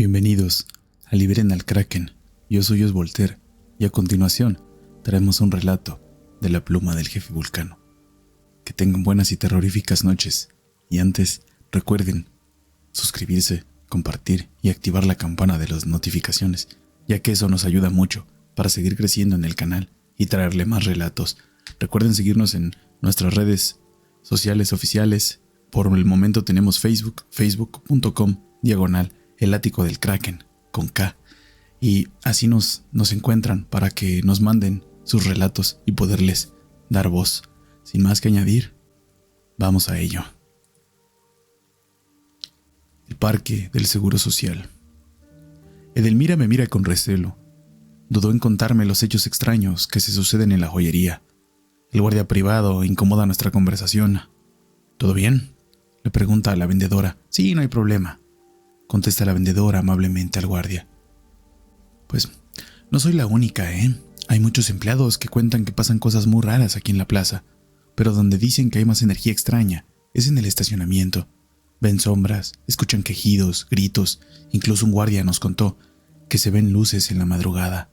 Bienvenidos a Liberen al Kraken. Yo soy Os Voltaire y a continuación traemos un relato de la pluma del jefe Vulcano. Que tengan buenas y terroríficas noches. Y antes, recuerden suscribirse, compartir y activar la campana de las notificaciones, ya que eso nos ayuda mucho para seguir creciendo en el canal y traerle más relatos. Recuerden seguirnos en nuestras redes sociales oficiales. Por el momento tenemos Facebook, facebook.com/El Ático del Kraken, con K. Y así nos encuentran para que nos manden sus relatos y poderles dar voz. Sin más que añadir, vamos a ello. El Parque del Seguro Social. Edelmira me mira con recelo. Dudó en contarme los hechos extraños que se suceden en la joyería. El guardia privado incomoda nuestra conversación. ¿Todo bien?, le pregunta a la vendedora. Sí, no hay problema, contesta la vendedora amablemente al guardia. Pues no soy la única, Hay muchos empleados que cuentan que pasan cosas muy raras aquí en la plaza, pero donde dicen que hay más energía extraña es en el estacionamiento. Ven sombras, escuchan quejidos, gritos, incluso un guardia nos contó que se ven luces en la madrugada,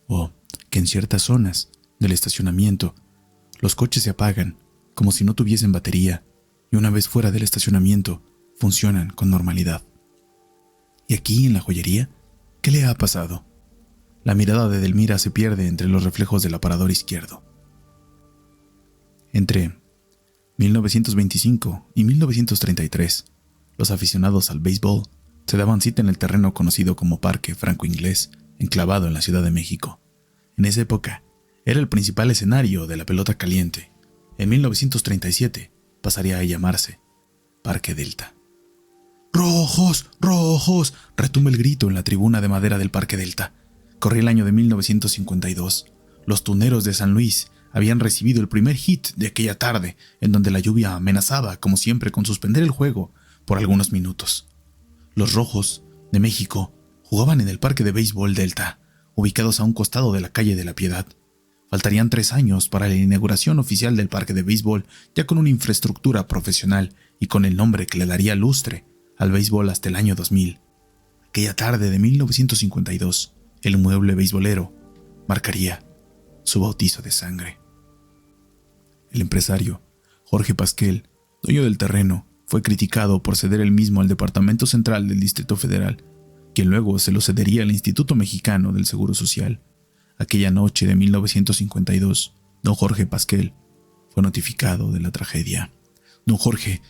o que en ciertas zonas del estacionamiento los coches se apagan como si no tuviesen batería, y una vez fuera del estacionamiento funcionan con normalidad. ¿Y aquí en la joyería? ¿Qué le ha pasado? La mirada de Edelmira se pierde entre los reflejos del aparador izquierdo. Entre 1925 y 1933, los aficionados al béisbol se daban cita en el terreno conocido como Parque Franco Inglés, enclavado en la Ciudad de México. En esa época, era el principal escenario de la pelota caliente. En 1937, pasaría a llamarse Parque Delta. ¡Rojos! ¡Rojos!, retumba el grito en la tribuna de madera del Parque Delta. Corría el año de 1952. Los Tuneros de San Luis habían recibido el primer hit de aquella tarde, en donde la lluvia amenazaba, como siempre, con suspender el juego por algunos minutos. Los Rojos de México jugaban en el Parque de Béisbol Delta, ubicados a un costado de la calle de la Piedad. Faltarían 3 años para la inauguración oficial del Parque de Béisbol, ya con una infraestructura profesional y con el nombre que le daría lustre al béisbol hasta el año 2000. Aquella tarde de 1952, el mueble beisbolero marcaría su bautizo de sangre. El empresario Jorge Pasquel, dueño del terreno, fue criticado por ceder el mismo al Departamento Central del Distrito Federal, quien luego se lo cedería al Instituto Mexicano del Seguro Social. Aquella noche de 1952, don Jorge Pasquel fue notificado de la tragedia. Don Jorge,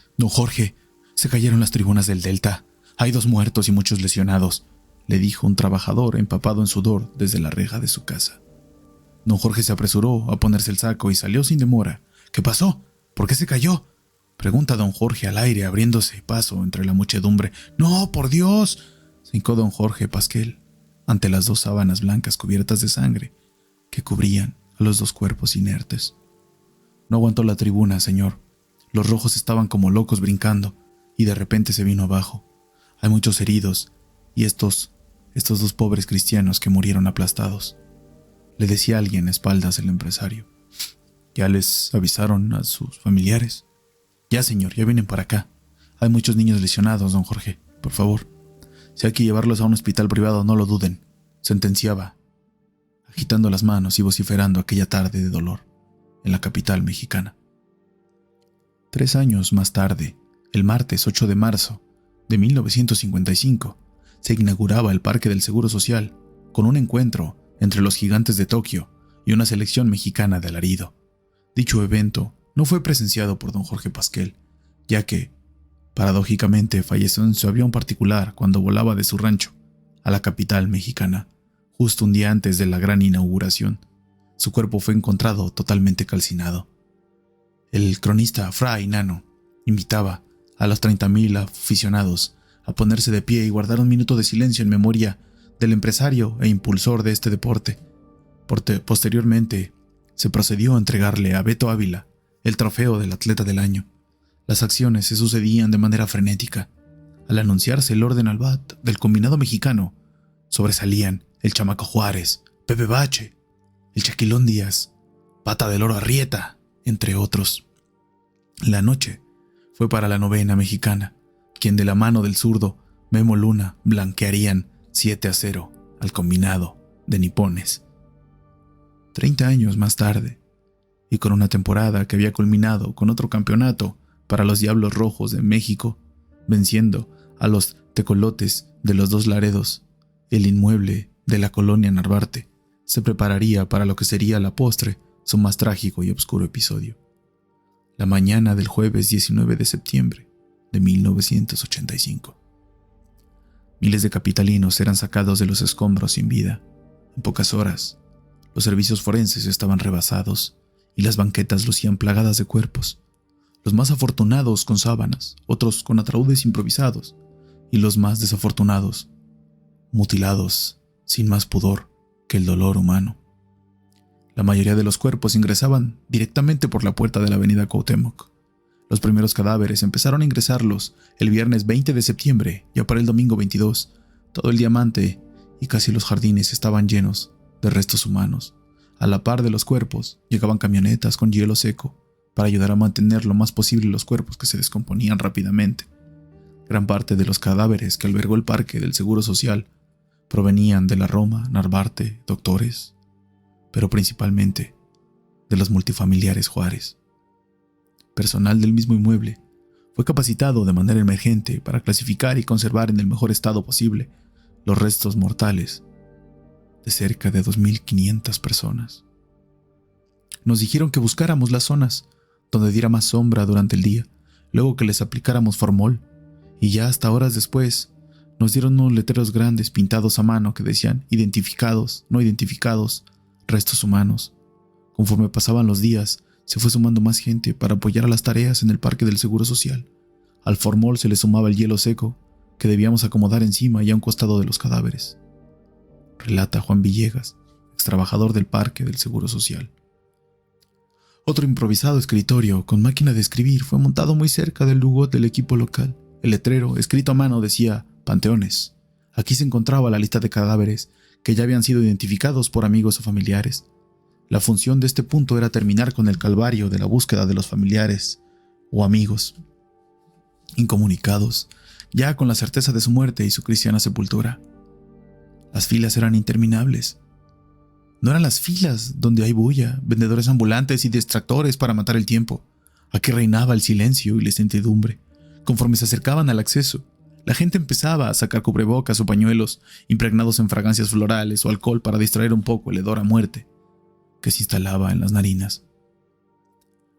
se cayeron las tribunas del Delta. Hay 2 muertos y muchos lesionados, le dijo un trabajador empapado en sudor desde la reja de su casa. Don Jorge se apresuró a ponerse el saco y salió sin demora. ¿Qué pasó? ¿Por qué se cayó?, pregunta don Jorge al aire, abriéndose paso entre la muchedumbre. ¡No, por Dios!, se hincó don Jorge Pasquel ante las 2 sábanas blancas cubiertas de sangre que cubrían a los 2 cuerpos inertes. No aguantó la tribuna, señor. Los Rojos estaban como locos brincando y de repente se vino abajo. Hay muchos heridos y estos 2 pobres cristianos que murieron aplastados, le decía alguien a espaldas del empresario. ¿Ya les avisaron a sus familiares? Ya, señor, ya vienen para acá. Hay muchos niños lesionados, don Jorge. Por favor, si hay que llevarlos a un hospital privado, no lo duden, sentenciaba, agitando las manos y vociferando aquella tarde de dolor en la capital mexicana. 3 años más tarde, el martes 8 de marzo de 1955, se inauguraba el Parque del Seguro Social con un encuentro entre los Gigantes de Tokio y una selección mexicana de alarido. Dicho evento no fue presenciado por don Jorge Pasquel, ya que, paradójicamente, falleció en su avión particular cuando volaba de su rancho a la capital mexicana, justo un día antes de la gran inauguración. Su cuerpo fue encontrado totalmente calcinado. El cronista Fray Nano invitaba a los 30,000 aficionados a ponerse de pie y guardar un minuto de silencio en memoria del empresario e impulsor de este deporte. Posteriormente, se procedió a entregarle a Beto Ávila el trofeo del atleta del año. Las acciones se sucedían de manera frenética. Al anunciarse el orden al bat del combinado mexicano, sobresalían el Chamaco Juárez, Pepe Bache, el Chaquilón Díaz, Pata del Oro Arrieta, entre otros. La noche fue para la novena mexicana, quien de la mano del zurdo Memo Luna blanquearían 7-0 al combinado de nipones. 30 años más tarde, y con una temporada que había culminado con otro campeonato para los Diablos Rojos de México, venciendo a los tecolotes de los Dos Laredos, el inmueble de la colonia Narvarte se prepararía para lo que sería a la postre su más trágico y oscuro episodio. La mañana del jueves 19 de septiembre de 1985. Miles de capitalinos eran sacados de los escombros sin vida. En pocas horas, los servicios forenses estaban rebasados y las banquetas lucían plagadas de cuerpos. Los más afortunados con sábanas, otros con ataúdes improvisados, y los más desafortunados, mutilados sin más pudor que el dolor humano. La mayoría de los cuerpos ingresaban directamente por la puerta de la avenida Cuauhtémoc. Los primeros cadáveres empezaron a ingresarlos el viernes 20 de septiembre, ya para el domingo 22. Todo el diamante y casi los jardines estaban llenos de restos humanos. A la par de los cuerpos, llegaban camionetas con hielo seco para ayudar a mantener lo más posible los cuerpos que se descomponían rápidamente. Gran parte de los cadáveres que albergó el Parque del Seguro Social provenían de la Roma, Narvarte, Doctores, pero principalmente de los multifamiliares Juárez. Personal del mismo inmueble fue capacitado de manera emergente para clasificar y conservar en el mejor estado posible los restos mortales de cerca de 2.500 personas. Nos dijeron que buscáramos las zonas donde diera más sombra durante el día, luego que les aplicáramos formol, y ya hasta horas después nos dieron unos letreros grandes pintados a mano que decían identificados, no identificados, restos humanos. Conforme pasaban los días, se fue sumando más gente para apoyar a las tareas en el Parque del Seguro Social. Al formol se le sumaba el hielo seco que debíamos acomodar encima y a un costado de los cadáveres. Relata Juan Villegas, extrabajador del Parque del Seguro Social. Otro improvisado escritorio con máquina de escribir fue montado muy cerca del lugar del equipo local. El letrero, escrito a mano, decía Panteones. Aquí se encontraba la lista de cadáveres que ya habían sido identificados por amigos o familiares. La función de este punto era terminar con el calvario de la búsqueda de los familiares o amigos incomunicados, ya con la certeza de su muerte y su cristiana sepultura. Las filas eran interminables. No eran las filas donde hay bulla, vendedores ambulantes y distractores para matar el tiempo. Aquí reinaba el silencio y la incertidumbre. Conforme se acercaban al acceso, la gente empezaba a sacar cubrebocas o pañuelos impregnados en fragancias florales o alcohol para distraer un poco el hedor a muerte que se instalaba en las narinas.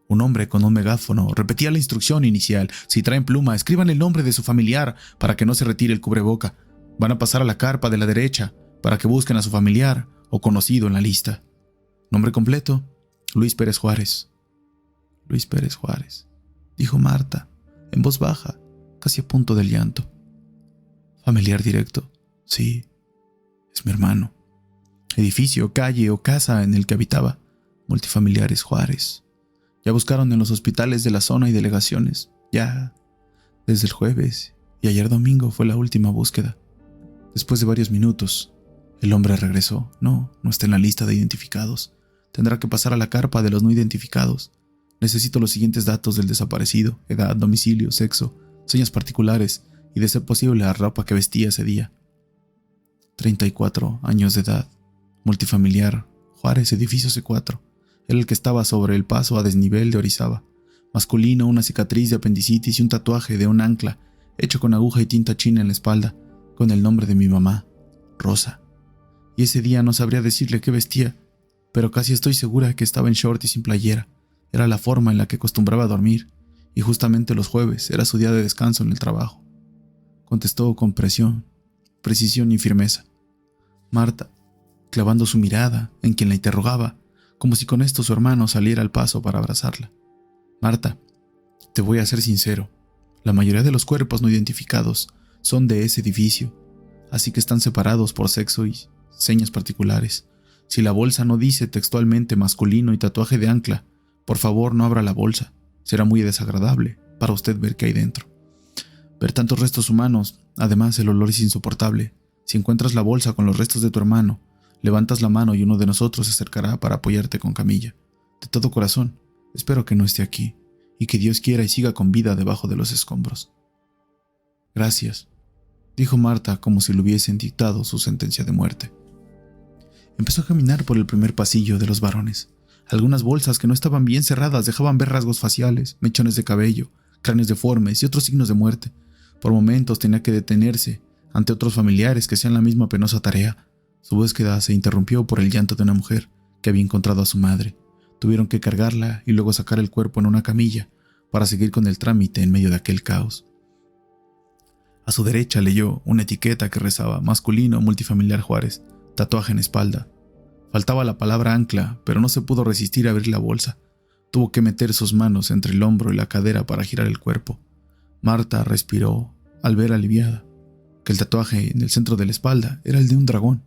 Un hombre con un megáfono repetía la instrucción inicial. Si traen pluma, escriban el nombre de su familiar para que no se retire el cubreboca. Van a pasar a la carpa de la derecha para que busquen a su familiar o conocido en la lista. Nombre completo: Luis Pérez Juárez. Luis Pérez Juárez, dijo Marta, en voz baja, casi a punto del llanto. Familiar directo: sí, es mi hermano. Edificio, calle o casa en el que habitaba: multifamiliares Juárez. Ya buscaron en los hospitales de la zona y delegaciones. Ya, desde el jueves, y ayer domingo fue la última búsqueda. Después de varios minutos, el hombre regresó. No está en la lista de identificados. Tendrá que pasar a la carpa de los no identificados. Necesito los siguientes datos del desaparecido: edad, domicilio, sexo, señas particulares y, de ser posible, la ropa que vestía ese día. 34 años de edad. Multifamiliar, Juárez, edificio C4. Era el que estaba sobre el paso a desnivel de Orizaba. Masculino, una cicatriz de apendicitis y un tatuaje de un ancla hecho con aguja y tinta china en la espalda, con el nombre de mi mamá, Rosa. Y ese día no sabría decirle qué vestía, pero casi estoy segura que estaba en short y sin playera. Era la forma en la que acostumbraba a dormir, y justamente los jueves era su día de descanso en el trabajo. Contestó con precisión y firmeza. Marta, clavando su mirada en quien la interrogaba, como si con esto su hermano saliera al paso para abrazarla. Marta, te voy a ser sincero. La mayoría de los cuerpos no identificados son de ese edificio, así que están separados por sexo y señas particulares. Si la bolsa no dice textualmente masculino y tatuaje de ancla, por favor no abra la bolsa. Será muy desagradable para usted ver qué hay dentro. Ver tantos restos humanos, además el olor es insoportable. Si encuentras la bolsa con los restos de tu hermano, levantas la mano y uno de nosotros se acercará para apoyarte con camilla. De todo corazón, espero que no esté aquí y que Dios quiera y siga con vida debajo de los escombros. Gracias. dijo Marta como si le hubiesen dictado su sentencia de muerte. Empezó a caminar por el primer pasillo de los varones. Algunas bolsas que no estaban bien cerradas dejaban ver rasgos faciales, mechones de cabello, cráneos deformes y otros signos de muerte. Por momentos tenía que detenerse ante otros familiares que hacían la misma penosa tarea. Su búsqueda se interrumpió por el llanto de una mujer que había encontrado a su madre. Tuvieron que cargarla y luego sacar el cuerpo en una camilla para seguir con el trámite en medio de aquel caos. A su derecha leyó una etiqueta que rezaba masculino multifamiliar Juárez, tatuaje en espalda. Faltaba la palabra ancla, pero no se pudo resistir a abrir la bolsa. Tuvo que meter sus manos entre el hombro y la cadera para girar el cuerpo. Marta respiró al ver aliviada que el tatuaje en el centro de la espalda era el de un dragón.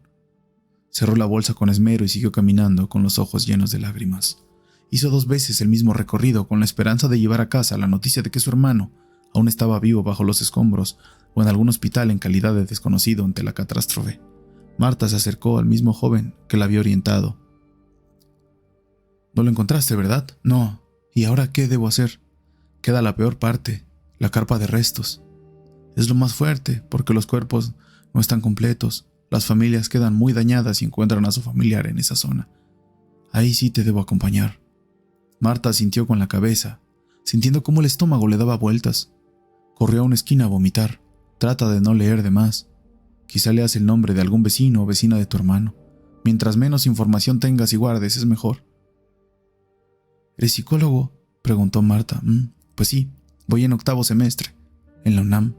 Cerró la bolsa con esmero y siguió caminando con los ojos llenos de lágrimas. Hizo 2 veces el mismo recorrido con la esperanza de llevar a casa la noticia de que su hermano aún estaba vivo bajo los escombros o en algún hospital en calidad de desconocido ante la catástrofe. Marta se acercó al mismo joven que la había orientado. «No lo encontraste, ¿verdad?» «No. ¿Y ahora qué debo hacer?» «Queda la peor parte, la carpa de restos. Es lo más fuerte porque los cuerpos no están completos. Las familias quedan muy dañadas y encuentran a su familiar en esa zona. Ahí sí te debo acompañar». Marta asintió con la cabeza, sintiendo cómo el estómago le daba vueltas. Corrió a una esquina a vomitar. Trata de no leer de más. Quizá leas el nombre de algún vecino o vecina de tu hermano. Mientras menos información tengas y guardes, es mejor. ¿Eres psicólogo?, preguntó Marta. Pues sí, voy en 8º semestre, en la UNAM.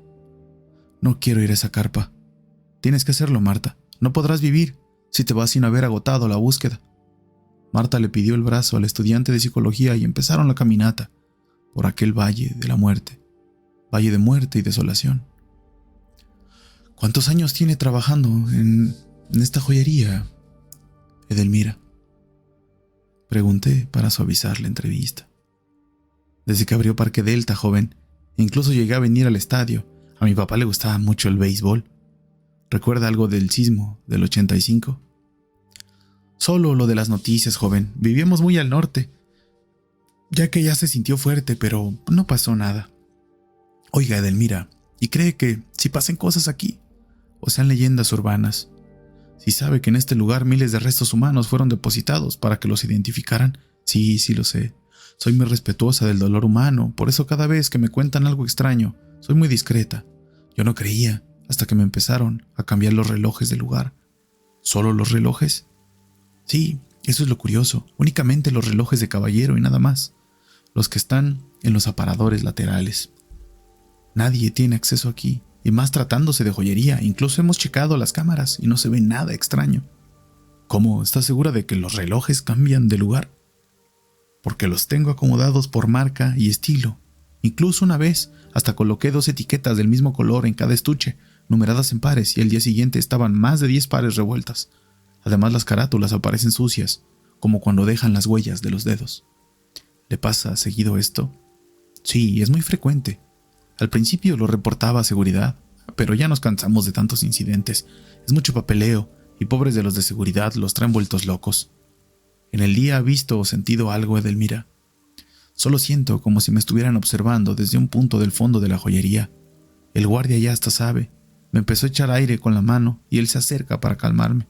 No quiero ir a esa carpa. Tienes que hacerlo, Marta. No podrás vivir si te vas sin haber agotado la búsqueda. Marta le pidió el brazo al estudiante de psicología y empezaron la caminata por aquel valle de la muerte. Valle de muerte y desolación. ¿Cuántos años tiene trabajando en esta joyería, Edelmira?, pregunté para suavizar la entrevista. Desde que abrió Parque Delta, joven. Incluso llegué a venir al estadio. A mi papá le gustaba mucho el béisbol. ¿Recuerda algo del sismo del 85? Solo lo de las noticias, joven. Vivíamos muy al norte, ya que ya se sintió fuerte, pero no pasó nada. Oiga, Edelmira, ¿y cree que si pasen cosas aquí, o sean leyendas urbanas? Si sabe que en este lugar miles de restos humanos fueron depositados para que los identificaran. Sí, lo sé. Soy muy respetuosa del dolor humano, por eso cada vez que me cuentan algo extraño, soy muy discreta. Yo no creía, hasta que me empezaron a cambiar los relojes del lugar. ¿Solo los relojes? Sí, eso es lo curioso. Únicamente los relojes de caballero y nada más. Los que están en los aparadores laterales. Nadie tiene acceso aquí. Y más tratándose de joyería, incluso hemos checado las cámaras y no se ve nada extraño. ¿Cómo? ¿Estás segura de que los relojes cambian de lugar? Porque los tengo acomodados por marca y estilo. Incluso una vez hasta coloqué 2 etiquetas del mismo color en cada estuche, numeradas en pares, y al día siguiente estaban más de 10 pares revueltas. Además, las carátulas aparecen sucias, como cuando dejan las huellas de los dedos. ¿Le pasa seguido esto? Sí, es muy frecuente. Al principio lo reportaba a seguridad, pero ya nos cansamos de tantos incidentes. Es mucho papeleo, y pobres de los de seguridad los traen vueltos locos. ¿En el día ha visto o sentido algo, Edelmira? Solo siento como si me estuvieran observando desde un punto del fondo de la joyería. El guardia ya hasta sabe. Me empezó a echar aire con la mano y él se acerca para calmarme.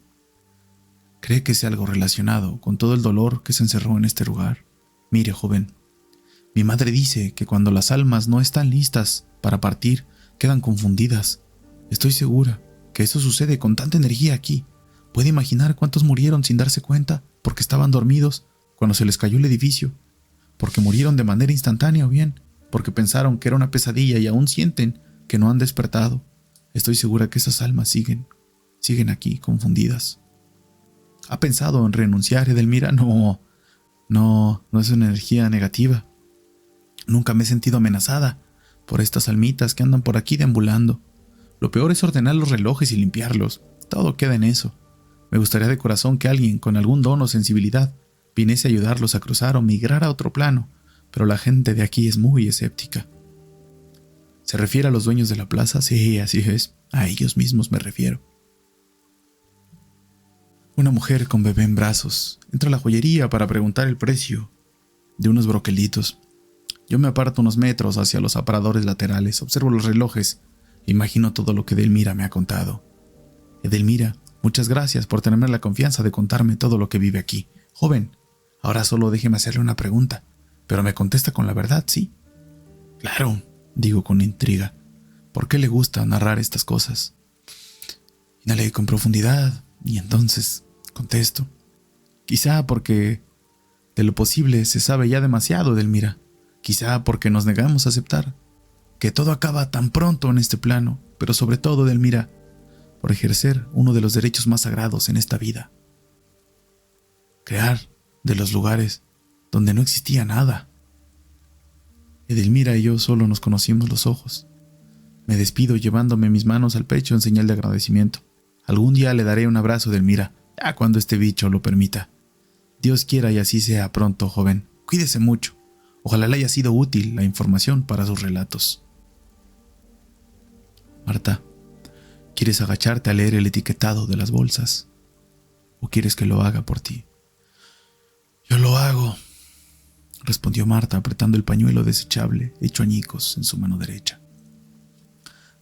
¿Cree que sea algo relacionado con todo el dolor que se encerró en este lugar? Mire, joven. Mi madre dice que cuando las almas no están listas para partir, quedan confundidas. Estoy segura que eso sucede con tanta energía aquí. ¿Puede imaginar cuántos murieron sin darse cuenta porque estaban dormidos cuando se les cayó el edificio? Porque murieron de manera instantánea o bien porque pensaron que era una pesadilla y aún sienten que no han despertado. Estoy segura que esas almas siguen aquí confundidas. ¿Ha pensado en renunciar, Edelmira? No es una energía negativa. Nunca me he sentido amenazada por estas almitas que andan por aquí deambulando. Lo peor es ordenar los relojes y limpiarlos. Todo queda en eso. Me gustaría de corazón que alguien con algún don o sensibilidad viniese a ayudarlos a cruzar o migrar a otro plano, pero la gente de aquí es muy escéptica. ¿Se refiere a los dueños de la plaza? Sí, así es. A ellos mismos me refiero. Una mujer con bebé en brazos entra a la joyería para preguntar el precio de unos broquelitos. Yo me aparto unos metros hacia los aparadores laterales, observo los relojes Imagino todo lo que Edelmira me ha contado. Edelmira, muchas gracias por tenerme la confianza de contarme todo lo que vive aquí. Joven, ahora solo déjeme hacerle una pregunta, pero me contesta con la verdad, ¿sí? Claro, digo con intriga. ¿Por qué le gusta narrar estas cosas? Inhalé con profundidad y entonces contesto. Quizá porque de lo posible se sabe ya demasiado, Edelmira. Quizá porque nos negamos a aceptar que todo acaba tan pronto en este plano, pero sobre todo, Edelmira, por ejercer uno de los derechos más sagrados en esta vida. Crear de los lugares donde no existía nada. Edelmira y yo solo nos conocimos los ojos. Me despido llevándome mis manos al pecho en señal de agradecimiento. Algún día le daré un abrazo, Edelmira, ya cuando este bicho lo permita. Dios quiera y así sea pronto, joven. Cuídese mucho. Ojalá le haya sido útil la información para sus relatos. Marta, ¿quieres agacharte a leer el etiquetado de las bolsas? ¿O quieres que lo haga por ti? Yo lo hago, respondió Marta apretando el pañuelo desechable hecho añicos en su mano derecha.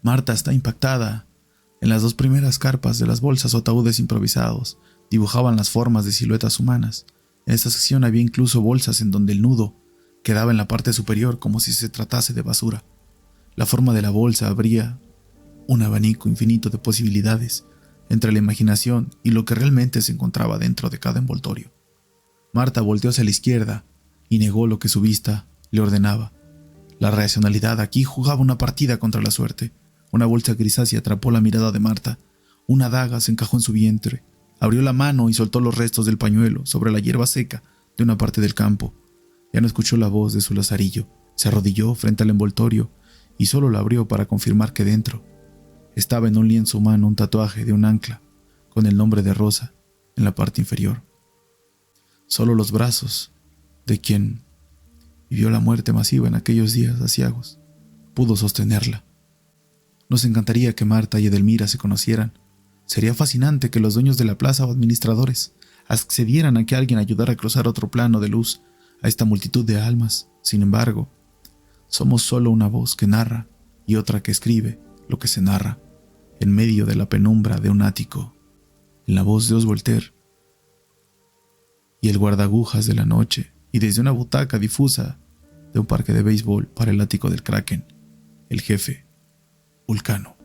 Marta está impactada. En las dos primeras carpas de las bolsas o ataúdes improvisados dibujaban las formas de siluetas humanas. En esta sección había incluso bolsas en donde el nudo quedaba en la parte superior como si se tratase de basura. La forma de la bolsa abría un abanico infinito de posibilidades entre la imaginación y lo que realmente se encontraba dentro de cada envoltorio. Marta volteó hacia la izquierda y negó lo que su vista le ordenaba. La racionalidad aquí jugaba una partida contra la suerte. Una bolsa grisácea atrapó la mirada de Marta. Una daga se encajó en su vientre. Abrió la mano y soltó los restos del pañuelo sobre la hierba seca de una parte del campo. Ya no escuchó la voz de su lazarillo. Se arrodilló frente al envoltorio y solo lo abrió para confirmar que dentro estaba en un lienzo humano un tatuaje de un ancla con el nombre de Rosa en la parte inferior. Solo los brazos de quien vivió la muerte masiva en aquellos días aciagos pudo sostenerla. Nos encantaría que Marta y Edelmira se conocieran. Sería fascinante que los dueños de la plaza o administradores accedieran a que alguien ayudara a cruzar otro plano de luz a esta multitud de almas. Sin embargo, somos solo una voz que narra y otra que escribe lo que se narra en medio de la penumbra de un ático, en la voz de Os Voltaire y el guardagujas de la noche, y desde una butaca difusa de un parque de béisbol para el ático del Kraken, el jefe Vulcano.